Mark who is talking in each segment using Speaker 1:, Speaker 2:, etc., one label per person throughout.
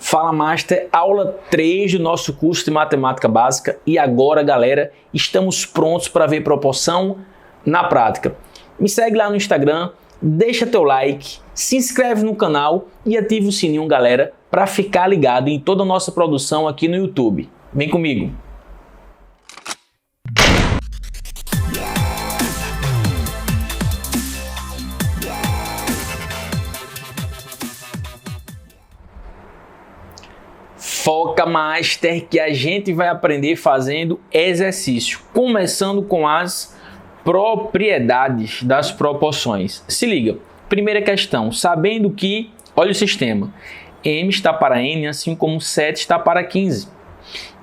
Speaker 1: Fala Master, aula 3 do nosso curso de Matemática Básica e agora, galera, estamos prontos para ver proporção na prática. Me segue lá no Instagram, deixa teu like, se inscreve no canal e ativa o sininho, galera, para ficar ligado em toda a nossa produção aqui no YouTube. Vem comigo! Foca Master, que a gente vai aprender fazendo exercício, começando com as propriedades das proporções. Se liga, primeira questão, sabendo que, olha o sistema, m está para n, assim como 7 está para 15.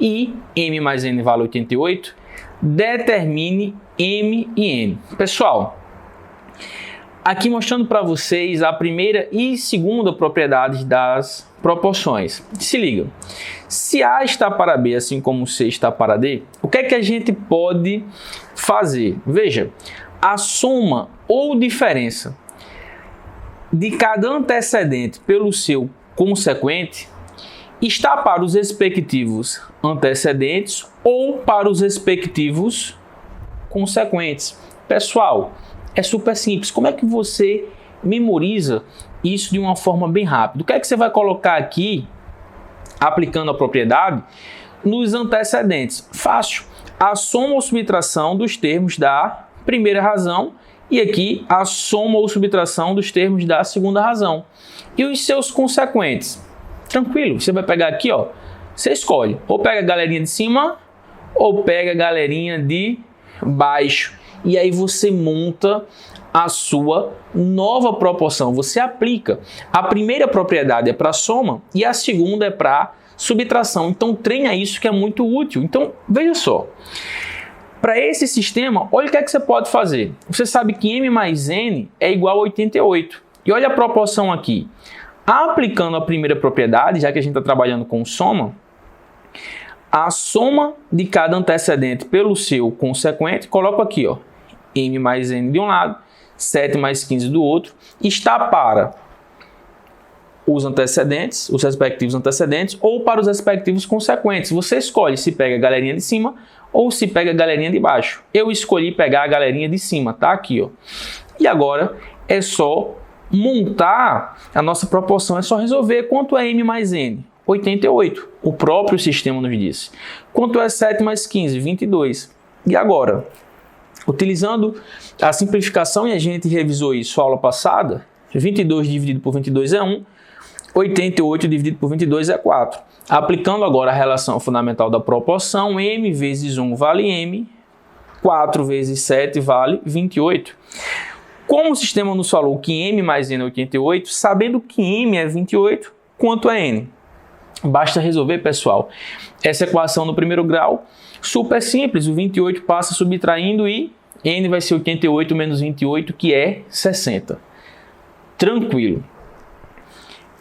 Speaker 1: E m mais n vale 88, determine m e n. Pessoal, aqui mostrando para vocês a primeira e segunda propriedade das proporções. Se liga, se A está para B, assim como C está para D, o que é que a gente pode fazer? Veja, a soma ou diferença de cada antecedente pelo seu consequente está para os respectivos antecedentes ou para os respectivos consequentes. Pessoal, é super simples. Como é que você memoriza isso de uma forma bem rápida? O que é que você vai colocar aqui, aplicando a propriedade, nos antecedentes? Fácil. A soma ou subtração dos termos da primeira razão e aqui a soma ou subtração dos termos da segunda razão. E os seus consequentes? Tranquilo, você vai pegar aqui, ó, você escolhe, ou pega a galerinha de cima ou pega a galerinha de baixo. E aí você monta a sua nova proporção. Você aplica. A primeira propriedade é para soma e a segunda é para subtração. Então treina isso que é muito útil. Então veja só. Para esse sistema, olha o que é que você pode fazer. Você sabe que m mais n é igual a 88. E olha a proporção aqui. Aplicando a primeira propriedade, já que a gente está trabalhando com soma, a soma de cada antecedente pelo seu consequente, coloco aqui, ó, m mais n de um lado, 7 mais 15 do outro, está para os antecedentes, os respectivos antecedentes, ou para os respectivos consequentes. Você escolhe se pega a galerinha de cima ou se pega a galerinha de baixo. Eu escolhi pegar a galerinha de cima, tá aqui, ó. E agora é só montar a nossa proporção, é só resolver. Quanto é m mais n? 88. O próprio sistema nos disse. Quanto é 7 mais 15? 22. E agora? Utilizando a simplificação, e a gente revisou isso na aula passada, 22 dividido por 22 é 1, 88 dividido por 22 é 4. Aplicando agora a relação fundamental da proporção, m vezes 1 vale m, 4 vezes 7 vale 28. Como o sistema nos falou que m mais n é 88, sabendo que m é 28, quanto é n? Basta resolver, pessoal, essa equação no primeiro grau. Super simples, o 28 passa subtraindo e n vai ser 88 menos 28, que é 60. Tranquilo.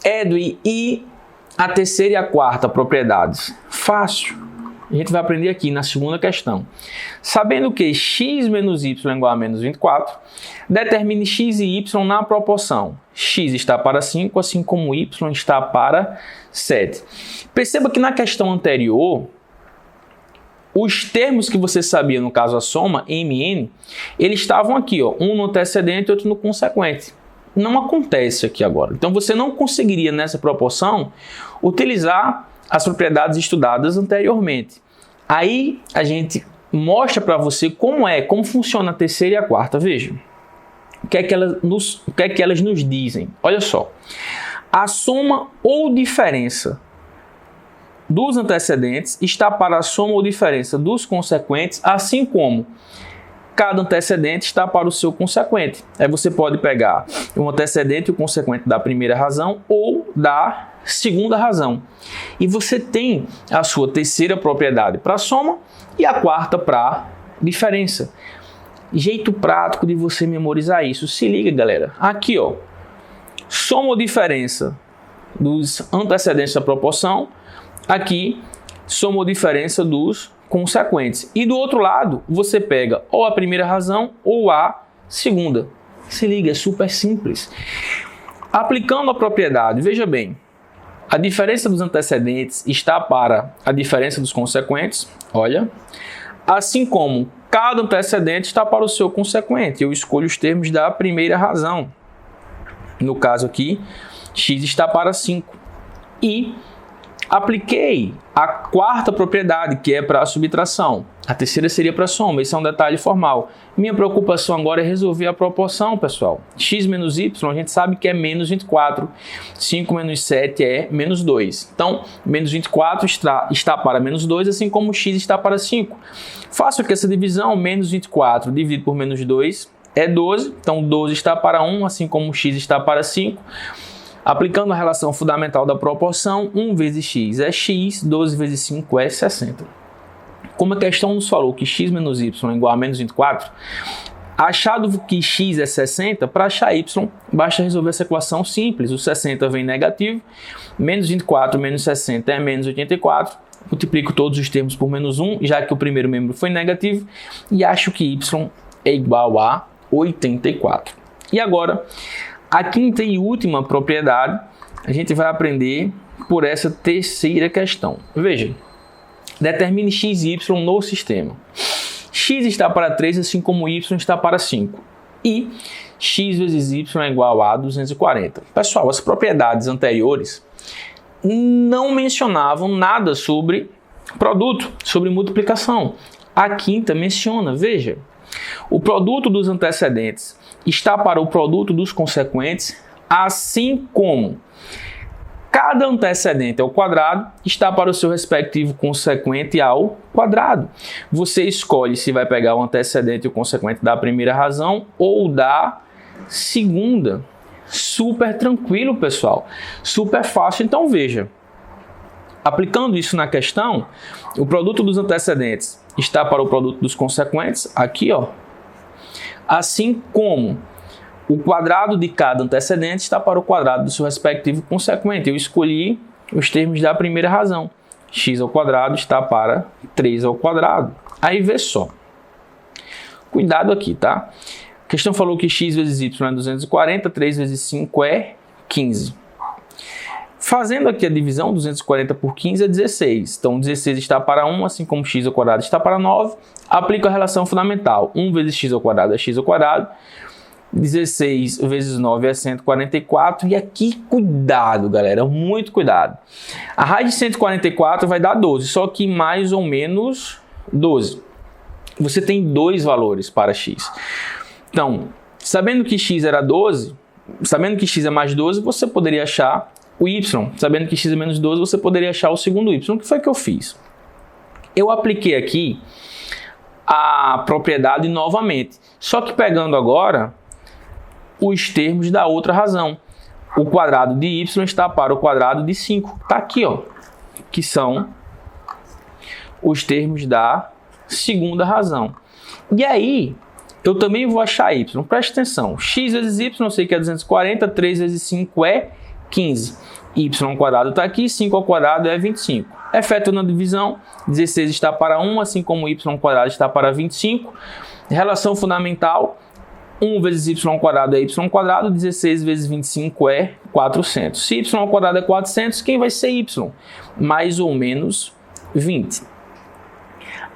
Speaker 1: Edwin, e a terceira e a quarta propriedades? Fácil. A gente vai aprender aqui na segunda questão. Sabendo que x menos y é igual a menos 24, determine x e y na proporção. X está para 5, assim como y está para 7. Perceba que na questão anterior, os termos que você sabia, no caso a soma, m e n, eles estavam aqui, ó, um no antecedente e outro no consequente. Não acontece aqui agora. Então você não conseguiria nessa proporção utilizar as propriedades estudadas anteriormente. Aí a gente mostra para você como funciona a terceira e a quarta. Veja, o que é que elas nos dizem? Olha só, a soma ou diferença dos antecedentes está para a soma ou diferença dos consequentes, assim como cada antecedente está para o seu consequente. Aí você pode pegar o antecedente e o consequente da primeira razão ou da segunda razão. E você tem a sua terceira propriedade para a soma e a quarta para diferença. Jeito prático de você memorizar isso. Se liga, galera. Aqui, ó, soma ou diferença dos antecedentes da proporção. Aqui, soma ou diferença dos consequentes. E do outro lado, você pega ou a primeira razão ou a segunda. Se liga, é super simples. Aplicando a propriedade, veja bem, A diferença dos antecedentes está para a diferença dos consequentes, olha, assim como cada antecedente está para o seu consequente. Eu escolho os termos da primeira razão. No caso aqui, x está para 5. E apliquei a quarta propriedade, que é para a subtração. A terceira seria para a soma. Esse é um detalhe formal. Minha preocupação agora é resolver a proporção, pessoal. X menos y, a gente sabe que é menos 24. 5 menos 7 é menos 2. Então, menos 24 está para menos 2, assim como x está para 5. Faço aqui essa divisão. Menos 24 dividido por menos 2 é 12. Então, 12 está para 1, assim como x está para 5. Aplicando a relação fundamental da proporção, 1 vezes x é x, 12 vezes 5 é 60. Como a questão nos falou que x menos y é igual a menos 24, achado que x é 60, para achar y, basta resolver essa equação simples. O 60 vem negativo, menos 24 menos 60 é menos 84. Multiplico todos os termos por menos 1, já que o primeiro membro foi negativo, e acho que y é igual a 84. E agora, a quinta e última propriedade, a gente vai aprender por essa terceira questão. Veja, determine x e y no sistema. X está para 3, assim como y está para 5. E x vezes y é igual a 240. Pessoal, as propriedades anteriores não mencionavam nada sobre produto, sobre multiplicação. A quinta menciona, veja, o produto dos antecedentes está para o produto dos consequentes, assim como cada antecedente ao quadrado está para o seu respectivo consequente ao quadrado. Você escolhe se vai pegar o antecedente e o consequente da primeira razão ou da segunda. Super tranquilo, pessoal. Super fácil. Então, veja. Aplicando isso na questão, o produto dos antecedentes está para o produto dos consequentes, aqui, ó. Assim como o quadrado de cada antecedente está para o quadrado do seu respectivo consequente. Eu escolhi os termos da primeira razão. X ao quadrado está para 3 ao quadrado. Aí vê só. Cuidado aqui, tá? A questão falou que x vezes y é 240, 3 vezes 5 é 15. Fazendo aqui a divisão, 240 por 15 é 16. Então, 16 está para 1, assim como x ao quadrado está para 9. Aplico a relação fundamental. 1 vezes x ao quadrado é x ao quadrado. 16 vezes 9 é 144. E aqui, cuidado, galera. Muito cuidado. A raiz de 144 vai dar 12. Só que mais ou menos 12. Você tem dois valores para x. Então, sabendo que x era 12, sabendo que x é mais 12, você poderia achar o y. Sabendo que x é menos 12, você poderia achar o segundo y. O que foi que eu fiz? Eu apliquei aqui a propriedade novamente. Só que pegando agora os termos da outra razão. O quadrado de y está para o quadrado de 5. Está aqui, ó, que são os termos da segunda razão. E aí, eu também vou achar y. Preste atenção. X vezes y, eu sei que é 240. 3 vezes 5 é 15. Y ao quadrado está aqui. 5 ao quadrado é 25. Efeto na divisão. 16 está para 1, assim como y ao quadrado está para 25. Relação fundamental. 1 vezes y ao quadrado é y ao quadrado. 16 vezes 25 é 400. Se y ao quadrado é 400, quem vai ser y? Mais ou menos 20.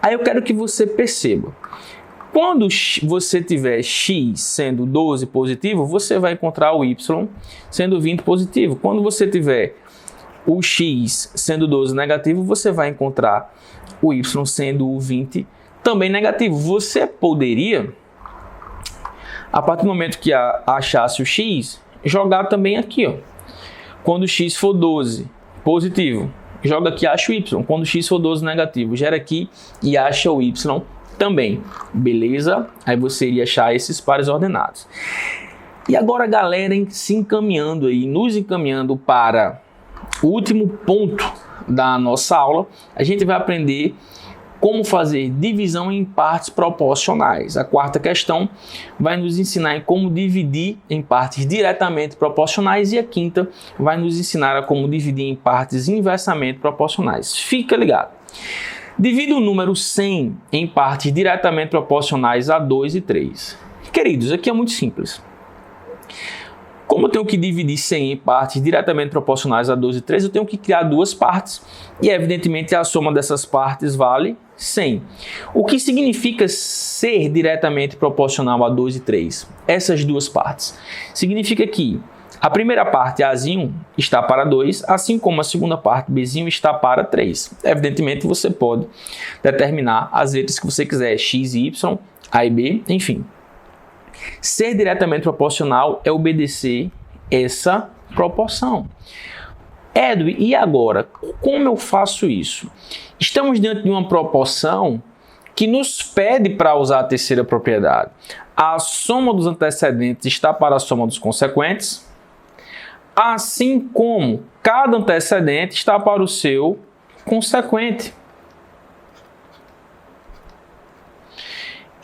Speaker 1: Aí eu quero que você perceba. Quando você tiver x sendo 12 positivo, você vai encontrar o y sendo 20 positivo. Quando você tiver o x sendo 12 negativo, você vai encontrar o y sendo o 20 também negativo. Você poderia, a partir do momento que achasse o x, jogar também aqui, ó. Quando o x for 12 positivo, joga aqui e acha o y. Quando o x for 12 negativo, gera aqui e acha o y também. Beleza? Aí você iria achar esses pares ordenados. E agora, galera, se encaminhando aí, nos encaminhando para o último ponto da nossa aula, a gente vai aprender como fazer divisão em partes proporcionais. A quarta questão vai nos ensinar em como dividir em partes diretamente proporcionais e a quinta vai nos ensinar a como dividir em partes inversamente proporcionais. Fica ligado. Divida o número 100 em partes diretamente proporcionais a 2 e 3. Queridos, aqui é muito simples. Como eu tenho que dividir 100 em partes diretamente proporcionais a 2 e 3, eu tenho que criar duas partes. E, evidentemente, a soma dessas partes vale 100. O que significa ser diretamente proporcional a 2 e 3? Essas duas partes. Significa que a primeira parte, Azinho, está para 2, assim como a segunda parte, Bzinho, está para 3. Evidentemente, você pode determinar as letras que você quiser, X e Y, A e B, enfim. Ser diretamente proporcional é obedecer essa proporção. Edwin, e agora? Como eu faço isso? Estamos diante de uma proporção que nos pede para usar a terceira propriedade. A soma dos antecedentes está para a soma dos consequentes, assim como cada antecedente está para o seu consequente.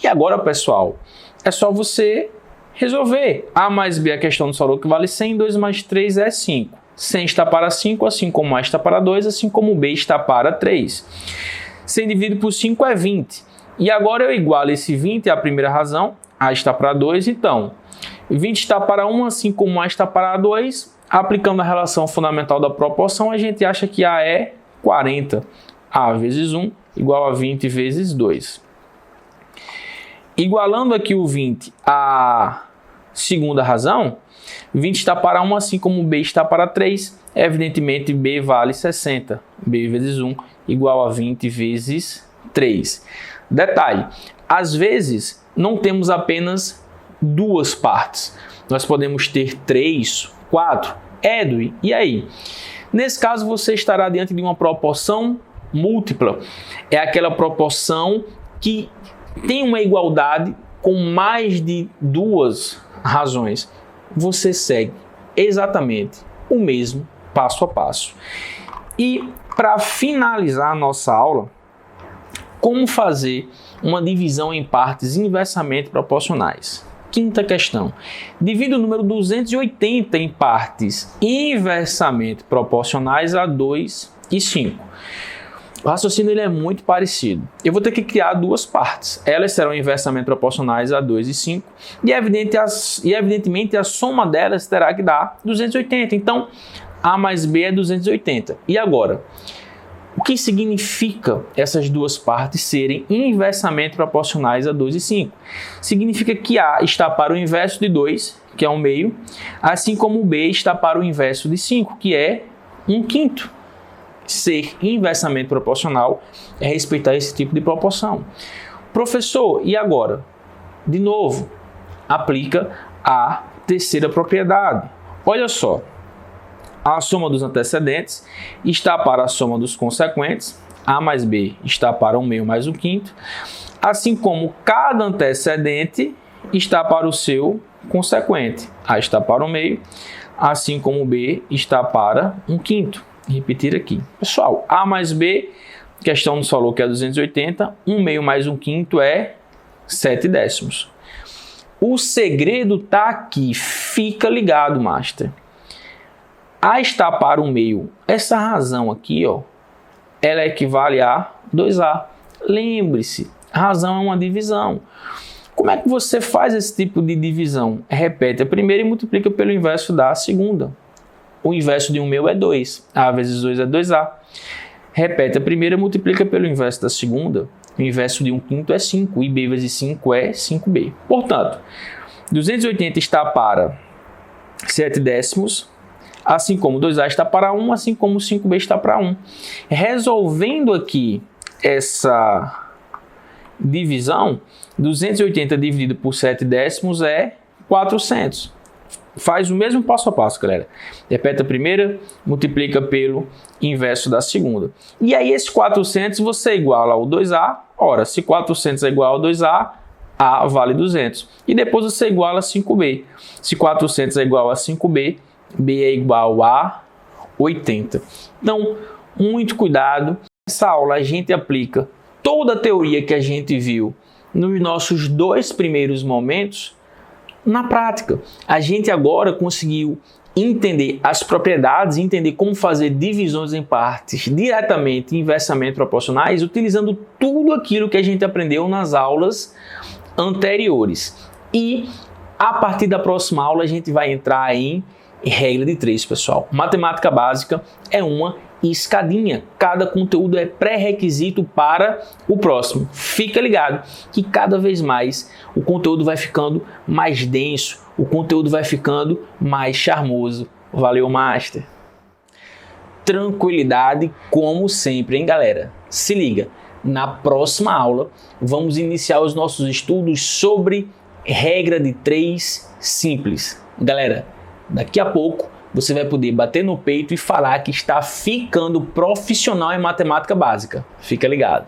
Speaker 1: E agora, pessoal, é só você resolver. A mais B, a questão do valor que vale 100, 2 mais 3 é 5. 100 está para 5, assim como A está para 2, assim como B está para 3. 100 dividido por 5 é 20. E agora eu igualo esse 20 à primeira razão, A está para 2, então 20 está para 1, assim como A está para 2. Aplicando a relação fundamental da proporção, a gente acha que A é 40. A vezes 1 igual a 20 vezes 2. Igualando aqui o 20 à segunda razão, 20 está para 1, assim como B está para 3. Evidentemente, B vale 60. B vezes 1 igual a 20 vezes 3. Detalhe, às vezes não temos apenas duas partes. Nós podemos ter 3, 4. Edwin, e aí? Nesse caso, você estará diante de uma proporção múltipla. É aquela proporção que tem uma igualdade com mais de duas razões. Você segue exatamente o mesmo passo a passo. E para finalizar a nossa aula, como fazer uma divisão em partes inversamente proporcionais? Quinta questão. Divida o número 280 em partes inversamente proporcionais a 2 e 5. O raciocínio ele é muito parecido. Eu vou ter que criar duas partes. Elas serão inversamente proporcionais a 2 e 5. E evidentemente a soma delas terá que dar 280. Então, A mais B é 280. E agora? O que significa essas duas partes serem inversamente proporcionais a 2 e 5? Significa que A está para o inverso de 2, que é 1/2, assim como B está para o inverso de 5, que é 1/5. Ser inversamente proporcional é respeitar esse tipo de proporção. Professor, e agora? De novo, aplica a terceira propriedade. Olha só. A soma dos antecedentes está para a soma dos consequentes. A mais B está para 1/2 mais 1/5. Assim como cada antecedente está para o seu consequente. A está para 1/2, assim como B está para 1/5. Repetir aqui. Pessoal, A mais B, questão nos falou que é 280. 1/2 mais 1/5 é 7/10. O segredo está aqui. Fica ligado, Master. A está para 1/2. Essa razão aqui, ó, ela equivale a 2A. Lembre-se, razão é uma divisão. Como é que você faz esse tipo de divisão? Repete a primeira e multiplica pelo inverso da segunda. O inverso de 1/2 é 2. A vezes 2 é 2A. Repete a primeira e multiplica pelo inverso da segunda. O inverso de 1/5 é 5. E B vezes 5 é 5B. Portanto, 280 está para 7/10. Assim como 2A está para 1, assim como 5B está para 1. Resolvendo aqui essa divisão, 280 dividido por 7/10 é 400. Faz o mesmo passo a passo, galera. Repete a primeira, multiplica pelo inverso da segunda. E aí esse 400 você iguala ao 2A. Ora, se 400 é igual ao 2A, A vale 200. E depois você iguala a 5B. Se 400 é igual a 5B, B é igual a 80. Então, muito cuidado. Nessa aula a gente aplica toda a teoria que a gente viu nos nossos dois primeiros momentos na prática. A gente agora conseguiu entender as propriedades, entender como fazer divisões em partes diretamente e inversamente proporcionais, utilizando tudo aquilo que a gente aprendeu nas aulas anteriores. E A partir da próxima aula a gente vai entrar em regra de 3, pessoal. Matemática básica é uma escadinha. Cada conteúdo é pré-requisito para o próximo. Fica ligado que cada vez mais o conteúdo vai ficando mais denso, o conteúdo vai ficando mais charmoso. Valeu, Master! Tranquilidade como sempre, hein, galera? Se liga, na próxima aula vamos iniciar os nossos estudos sobre regra de 3 simples. Galera, daqui a pouco você vai poder bater no peito e falar que está ficando profissional em matemática básica. Fica ligado.